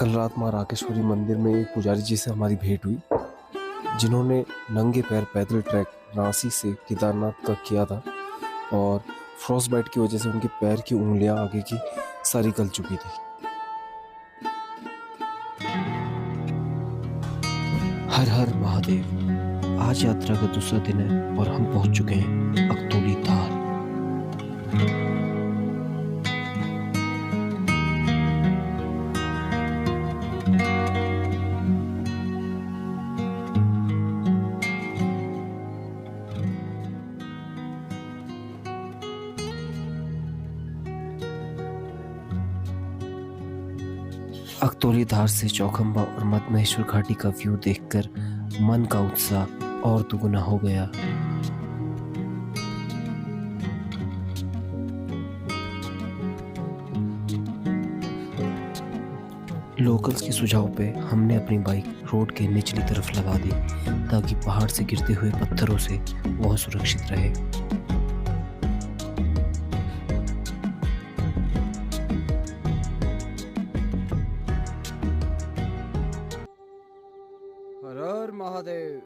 कल रात मां राकेश्वरी मंदिर में एक पुजारी जी से हमारी भेंट हुई, जिन्होंने नंगे पैर पैदल ट्रैक रांची से केदारनाथ का किया था और फ्रॉस्ट बाइट की वजह से उनके पैर की उंगलियां आगे की सारी गल चुकी थी। हर हर महादेव। आज यात्रा का दूसरा दिन है और हम पहुंच चुके हैं अकतौली धार। अकतौली धार से चौखंबा और मदमहेश्वर घाटी का व्यू देखकर मन का उत्साह और दुगुना हो गया। लोकल्स के सुझाव पे हमने अपनी बाइक रोड के निचली तरफ लगा दी ताकि पहाड़ से गिरते हुए पत्थरों से वह सुरक्षित रहे। हर हर महादेव।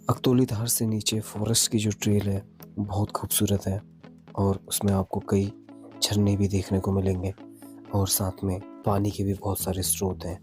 अकतौली धार से नीचे फॉरेस्ट की जो ट्रेल है वो बहुत खूबसूरत है और उसमें आपको कई झरने भी देखने को मिलेंगे और साथ में पानी के भी बहुत सारे स्रोत हैं।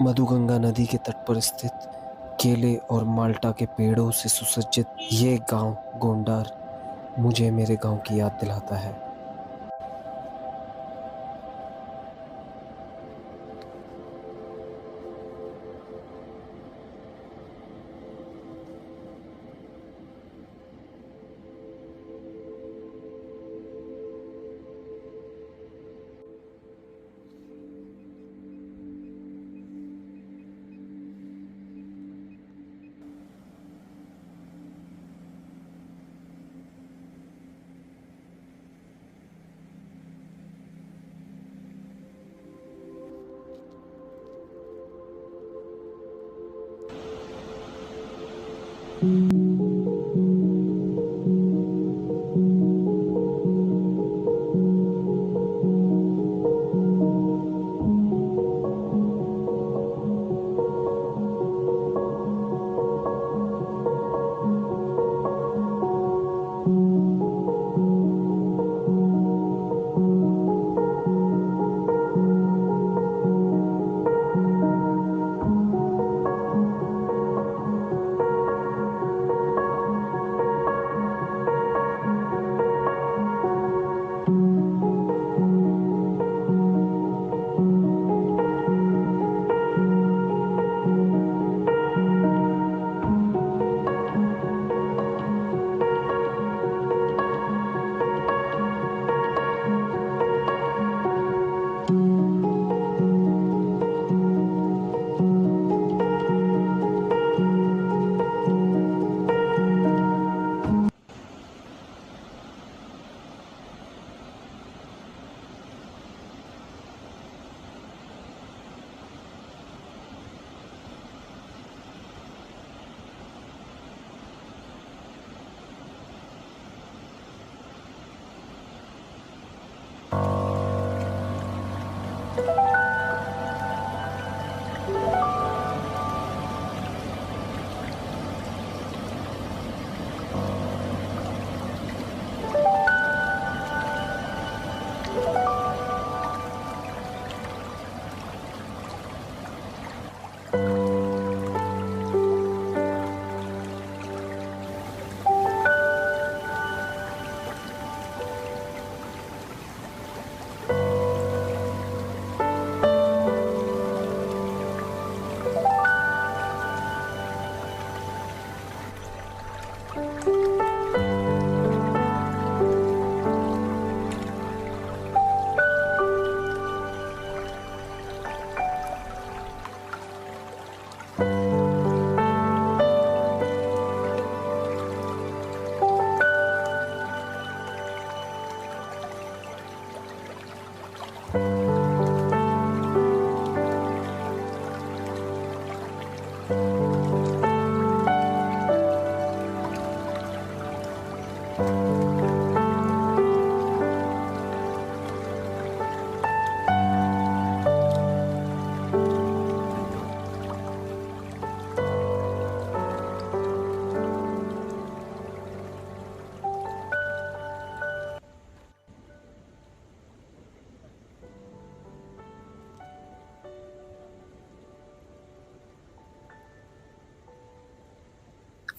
मधुगंगा नदी के तट पर स्थित केले और माल्टा के पेड़ों से सुसज्जित ये गांव गोंडार मुझे मेरे गांव की याद दिलाता है।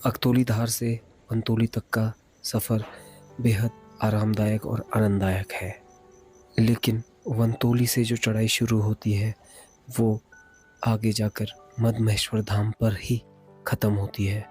अकतौली धार से वंतोली तक का सफ़र बेहद आरामदायक और आनंददायक है, लेकिन वंतोली से जो चढ़ाई शुरू होती है वो आगे जाकर मद्महेश्वर धाम पर ही ख़त्म होती है।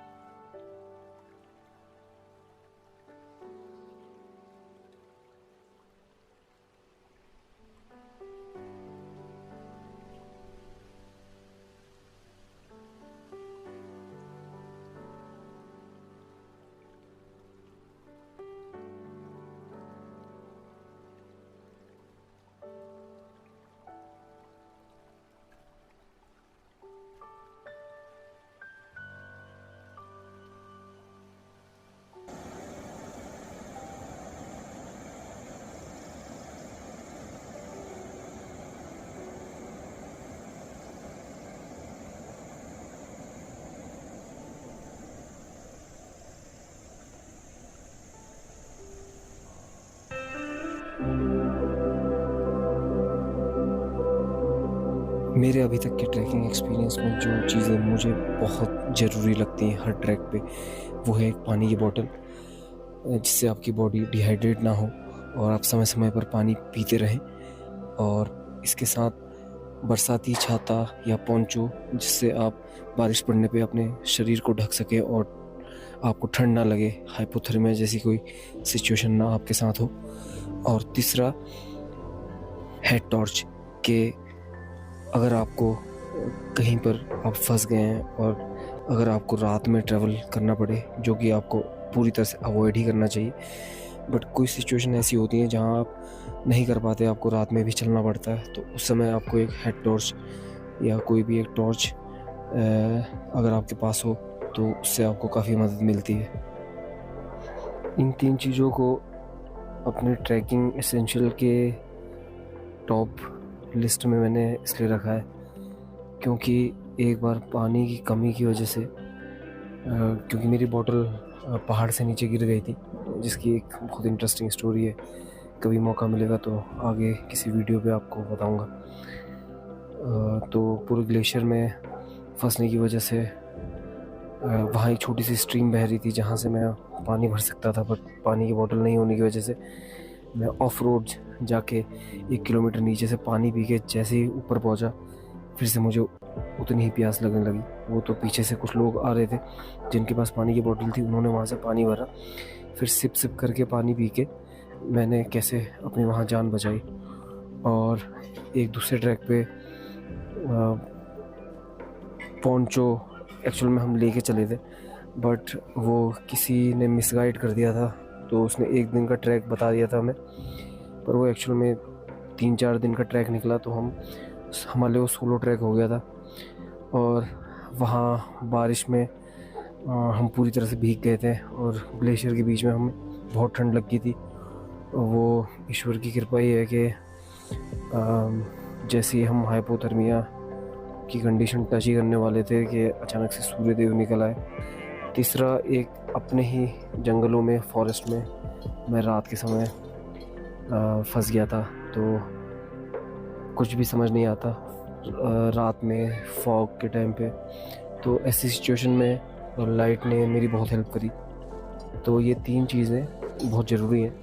मेरे अभी तक के ट्रैकिंग एक्सपीरियंस में जो चीज़ें मुझे बहुत ज़रूरी लगती हैं हर ट्रैक पे, वो है एक पानी की बॉटल, जिससे आपकी बॉडी डिहाइड्रेट ना हो और आप समय समय पर पानी पीते रहें। और इसके साथ बरसाती छाता या पोंचो, जिससे आप बारिश पड़ने पे अपने शरीर को ढक सकें और आपको ठंड ना लगे, हाइपोथर्मिया जैसी कोई सिचुएशन ना आपके साथ हो। और तीसरा, हेड टॉर्च, के अगर आपको कहीं पर आप फंस गए हैं और अगर आपको रात में ट्रैवल करना पड़े, जो कि आपको पूरी तरह से अवॉइड ही करना चाहिए, बट कोई सिचुएशन ऐसी होती है जहां आप नहीं कर पाते, आपको रात में भी चलना पड़ता है, तो उस समय आपको एक हेड टॉर्च या कोई भी एक टॉर्च अगर आपके पास हो तो उससे आपको काफ़ी मदद मिलती है। इन 3 चीज़ों को अपने ट्रैकिंग एसेंशियल के टॉप लिस्ट में मैंने इसलिए रखा है क्योंकि एक बार पानी की कमी की वजह से क्योंकि मेरी बोतल पहाड़ से नीचे गिर गई थी, जिसकी एक बहुत इंटरेस्टिंग स्टोरी है। कभी मौका मिलेगा तो आगे किसी वीडियो पे आपको बताऊंगा। तो पूरे ग्लेशियर में फंसने की वजह से वहाँ एक छोटी सी स्ट्रीम बह रही थी जहाँ से मैं पानी भर सकता था, बट पानी की बोतल नहीं होने की वजह से मैं ऑफ रोड जाके 1 किलोमीटर नीचे से पानी पी के जैसे ही ऊपर पहुँचा, फिर से मुझे उतनी ही प्यास लगने लगी। वो तो पीछे से कुछ लोग आ रहे थे जिनके पास पानी की बोतल थी, उन्होंने वहाँ से पानी भरा, फिर सिप सिप करके पानी पी के मैंने कैसे अपनी वहाँ जान बचाई। और एक दूसरे ट्रैक पे पोंचो एक्चुअल में हम लेके चले थे, बट वो किसी ने मिसगाइड कर दिया था, तो उसने 1 दिन का ट्रैक बता दिया था हमें, पर वो एक्चुअल में 3-4 दिन का ट्रैक निकला, तो हमारे लिए वो सोलो ट्रैक हो गया था। और वहाँ बारिश में हम पूरी तरह से भीग गए थे और ग्लेशियर के बीच में हमें बहुत ठंड लगी थी। वो ईश्वर की कृपा ही है कि जैसे ही हम हाइपोथर्मिया की कंडीशन टच ही करने वाले थे कि अचानक से सूर्यदेव निकल आए। तीसरा, एक अपने ही जंगलों में, फॉरेस्ट में मैं रात के समय फंस गया था, तो कुछ भी समझ नहीं आता रात में फॉग के टाइम पे। तो ऐसी सिचुएशन में लाइट ने मेरी बहुत हेल्प करी। तो ये 3 चीज़ें बहुत ज़रूरी हैं।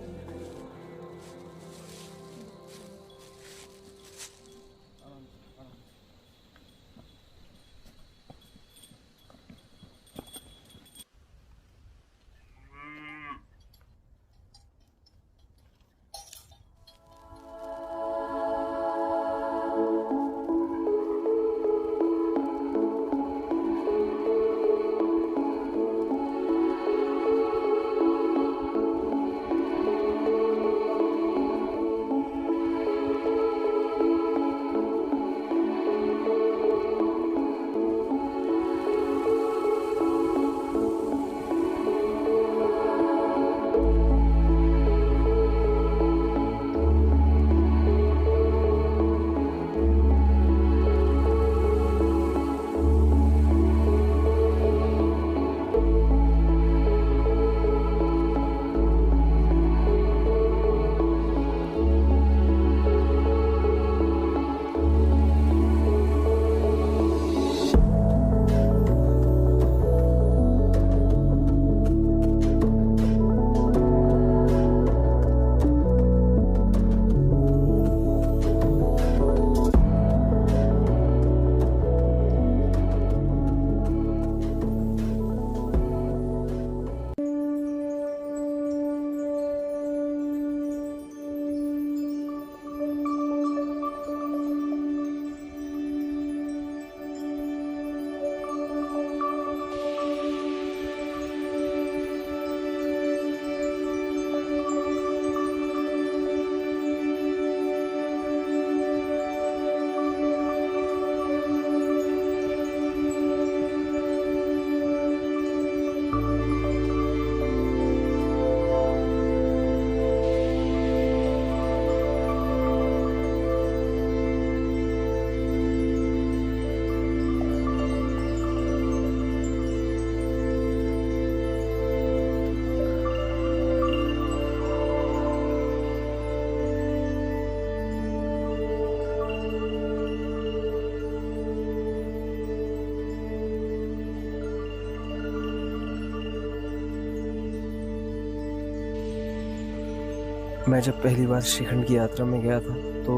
मैं जब पहली बार श्रीखंड की यात्रा में गया था तो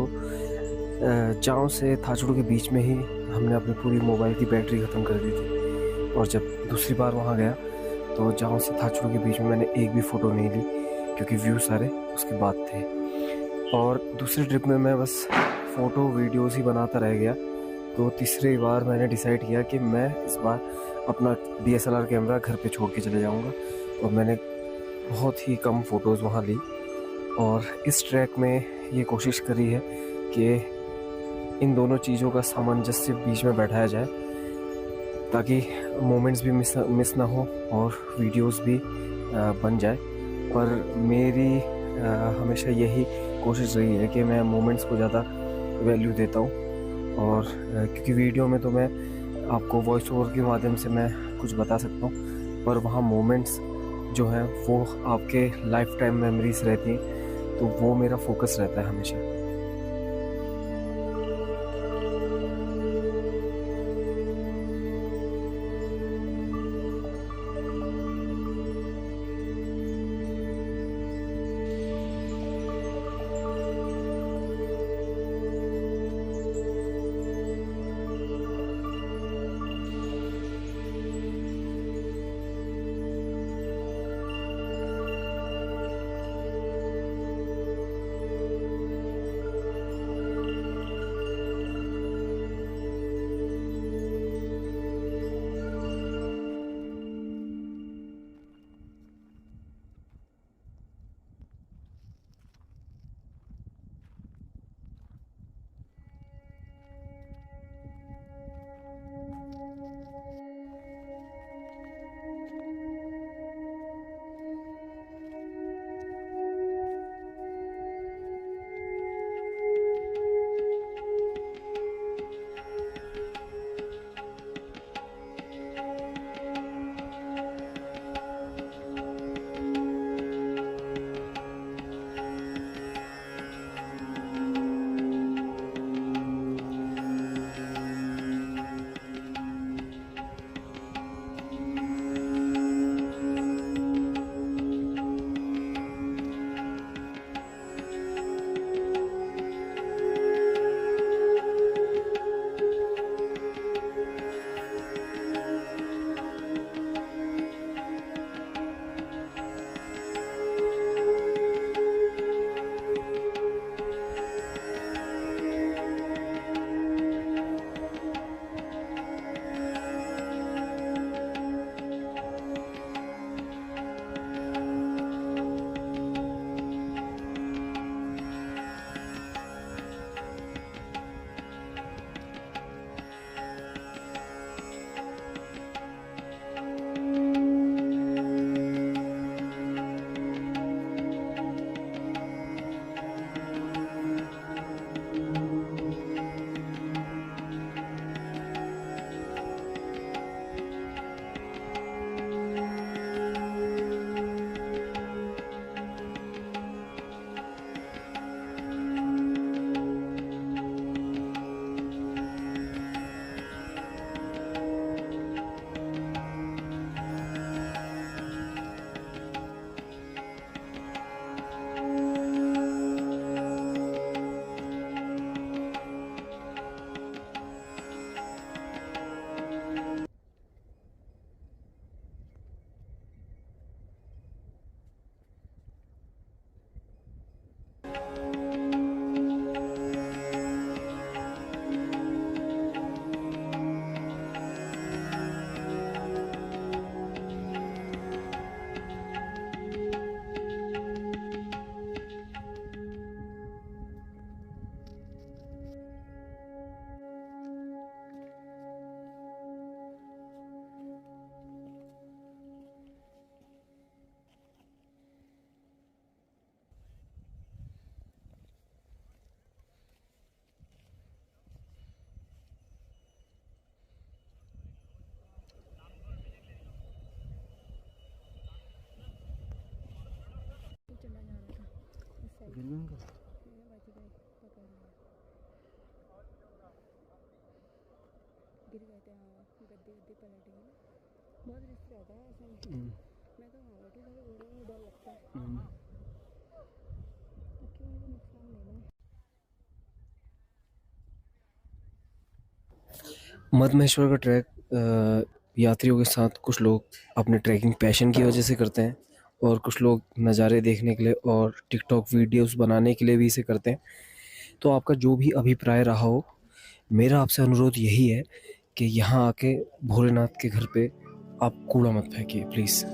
जाँव से थाचड़ू के बीच में ही हमने अपनी पूरी मोबाइल की बैटरी ख़त्म कर दी थी। और जब दूसरी बार वहाँ गया तो जाँव से थाचड़ू के बीच में मैंने एक भी फ़ोटो नहीं ली, क्योंकि व्यू सारे उसके बाद थे। और दूसरी ट्रिप में मैं बस फ़ोटो वीडियोज़ ही बनाता रह गया। तो तीसरी बार मैंने डिसाइड किया कि मैं इस बार अपना DSLR कैमरा घर पे छोड़ के चले जाऊँगा, और मैंने बहुत ही कम फ़ोटोज़ वहाँ ली। और इस ट्रैक में ये कोशिश करी है कि इन दोनों चीज़ों का सामंजस्य बीच में बैठाया जाए, ताकि मोमेंट्स भी मिस ना हो और वीडियोस भी बन जाए। पर मेरी हमेशा यही कोशिश रही है कि मैं मोमेंट्स को ज़्यादा वैल्यू देता हूँ। और क्योंकि वीडियो में तो मैं आपको वॉइस ओवर के माध्यम से मैं कुछ बता सकता हूँ, पर वहाँ मोमेंट्स जो हैं वो आपके लाइफ टाइम मेमोरीज रहती हैं, तो वो मेरा फोकस रहता है हमेशा। गिर गए थे। हाँ, गद्दे गद्दे पलट गए। बहुत रिस्क रहता है ऐसे में। मैं तो वहाँ बैठी थी, घोड़े में डर लगता है। मधमहेश्वर का ट्रैक यात्रियों के साथ कुछ लोग अपने ट्रैकिंग पैशन की वजह से करते हैं और कुछ लोग नज़ारे देखने के लिए और टिकटॉक वीडियोस बनाने के लिए भी इसे करते हैं। तो आपका जो भी अभिप्राय रहा हो, मेरा आपसे अनुरोध यही है कि यहाँ आके भोलेनाथ के घर पे आप कूड़ा मत फेंकिए प्लीज़।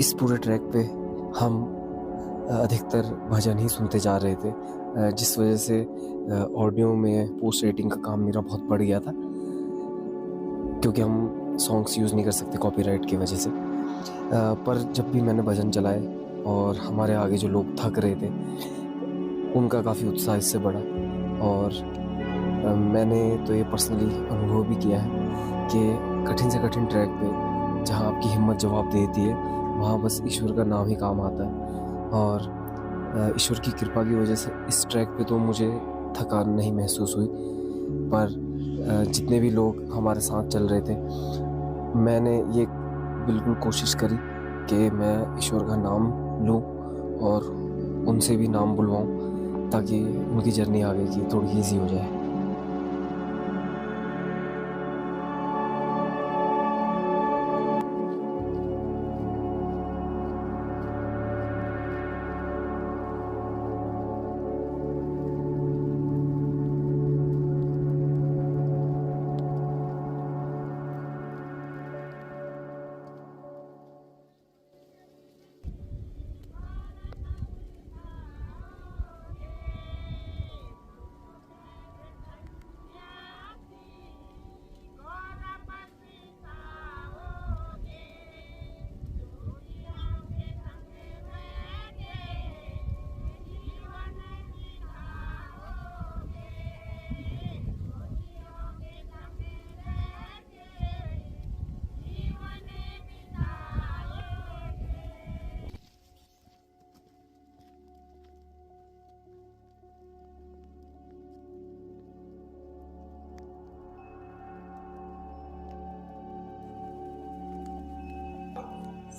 इस पूरे ट्रैक पे हम अधिकतर भजन ही सुनते जा रहे थे, जिस वजह से ऑडियो में पोस्ट एडिटिंग का काम मेरा बहुत बढ़ गया था, क्योंकि हम सॉन्ग्स यूज़ नहीं कर सकते कॉपीराइट की वजह से। पर जब भी मैंने भजन चलाए और हमारे आगे जो लोग थक रहे थे, उनका काफ़ी उत्साह इससे बढ़ा। और मैंने तो ये पर्सनली अनुभव भी किया है कि कठिन से कठिन ट्रैक पे जहाँ आपकी हिम्मत जवाब देती है, वहाँ बस ईश्वर का नाम ही काम आता है। और ईश्वर की कृपा की वजह से इस ट्रैक पे तो मुझे थकान नहीं महसूस हुई, पर जितने भी लोग हमारे साथ चल रहे थे, मैंने ये बिल्कुल कोशिश करी कि मैं ईश्वर का नाम लूँ और उनसे भी नाम बुलवाऊँ, ताकि उनकी जर्नी आगे की थोड़ी ईजी हो जाए।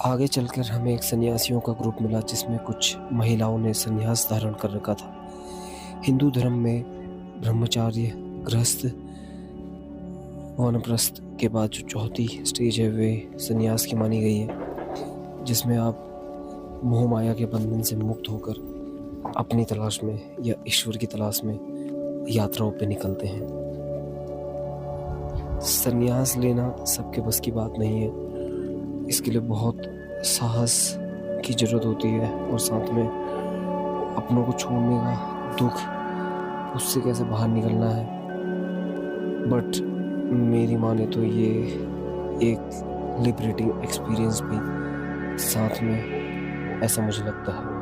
आगे चलकर हमें एक सन्यासियों का ग्रुप मिला, जिसमें कुछ महिलाओं ने संन्यास धारण कर रखा था। हिंदू धर्म में ब्रह्मचार्य, गृहस्थ, वानप्रस्थ के बाद जो चौथी स्टेज है वे संन्यास की मानी गई है, जिसमें आप मोह माया के बंधन से मुक्त होकर अपनी तलाश में या ईश्वर की तलाश में यात्राओं पे निकलते हैं। संन्यास लेना सबके बस की बात नहीं है, इसके लिए बहुत साहस की ज़रूरत होती है, और साथ में अपनों को छोड़ने का दुख, उससे कैसे बाहर निकलना है। बट मेरी माने तो ये एक लिबरेटिंग एक्सपीरियंस भी साथ में, ऐसा मुझे लगता है।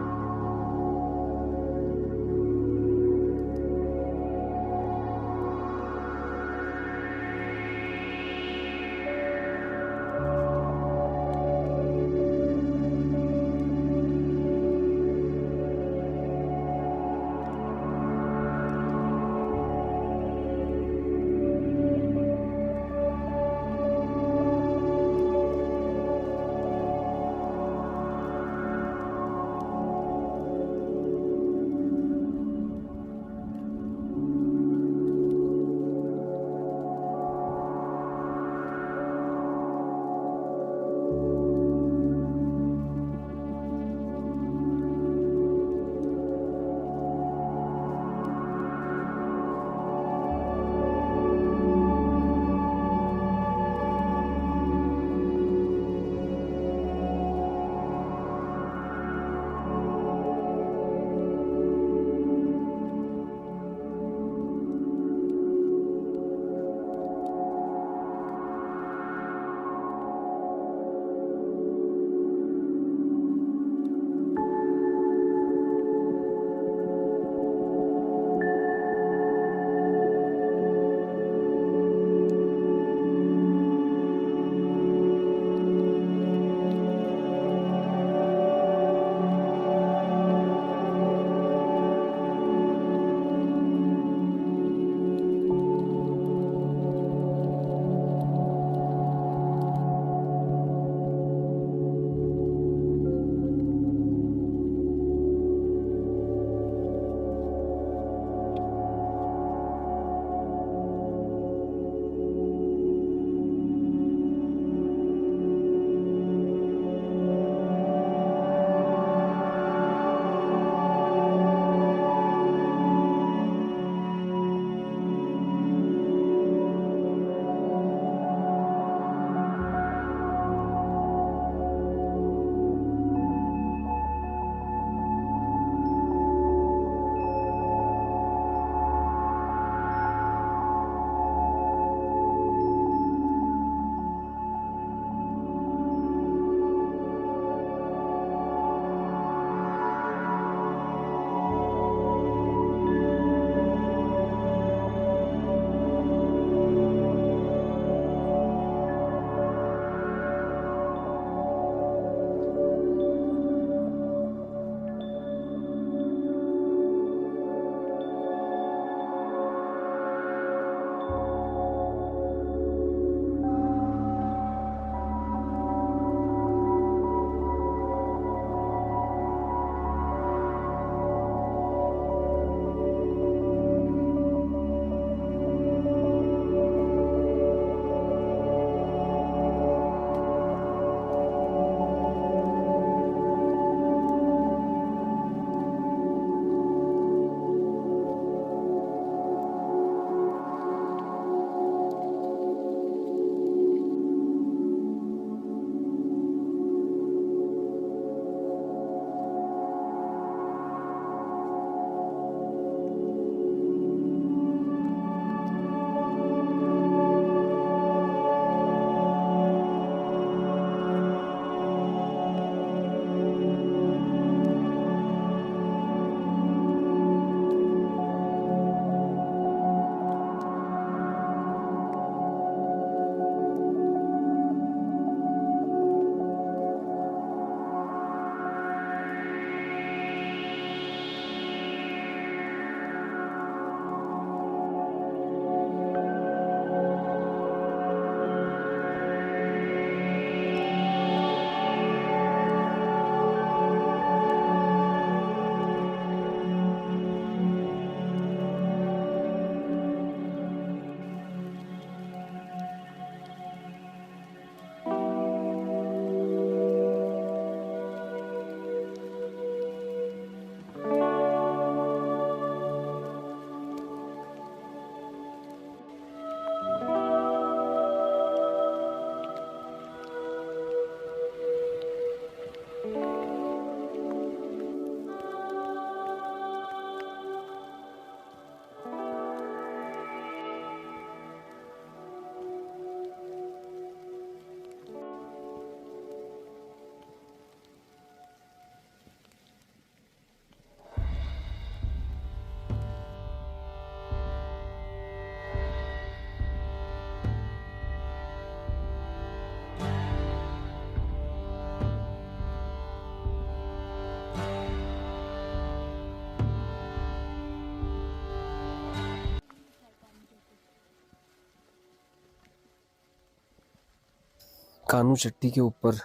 कानू चट्टी के ऊपर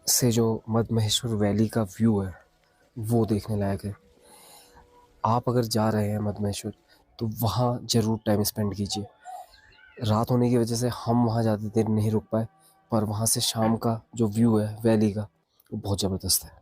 से जो मद्महेश्वर वैली का व्यू है वो देखने लायक है। आप अगर जा रहे हैं मद्महेश्वर तो वहाँ ज़रूर टाइम स्पेंड कीजिए। रात होने की वजह से हम वहाँ ज़्यादा देर नहीं रुक पाए, पर वहाँ से शाम का जो व्यू है वैली का वो बहुत ज़बरदस्त है।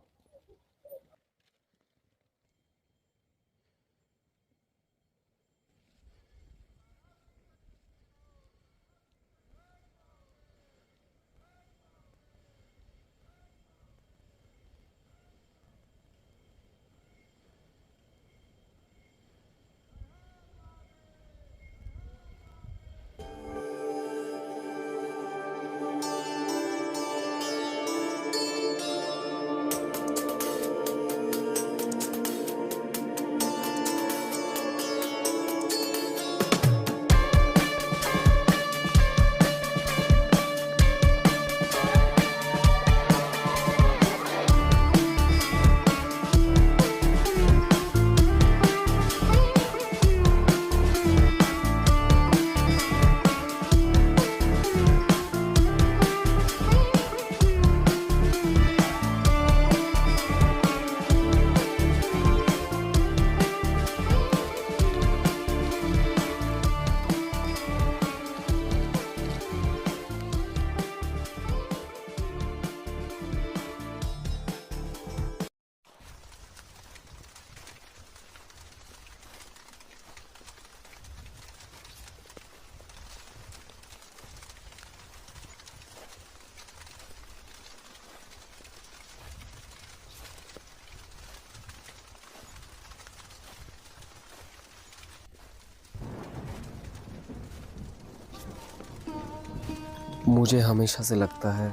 मुझे हमेशा से लगता है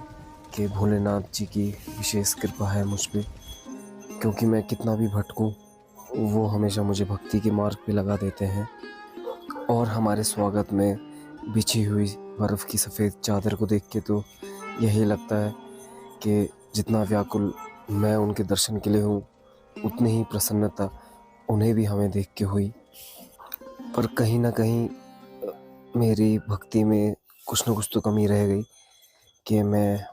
कि भोलेनाथ जी की विशेष कृपा है मुझ पे, क्योंकि मैं कितना भी भटकूं वो हमेशा मुझे भक्ति के मार्ग पे लगा देते हैं। और हमारे स्वागत में बिछी हुई बर्फ़ की सफ़ेद चादर को देख के तो यही लगता है कि जितना व्याकुल मैं उनके दर्शन के लिए हूँ उतनी ही प्रसन्नता उन्हें भी हमें देख के हुई। पर कहीं ना कहीं मेरी भक्ति में कुछ ना कुछ तो कमी रह गई कि मैं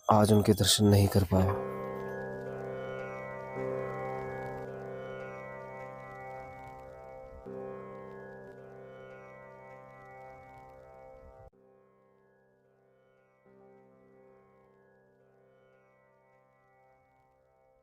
आज उनके दर्शन नहीं कर पाया।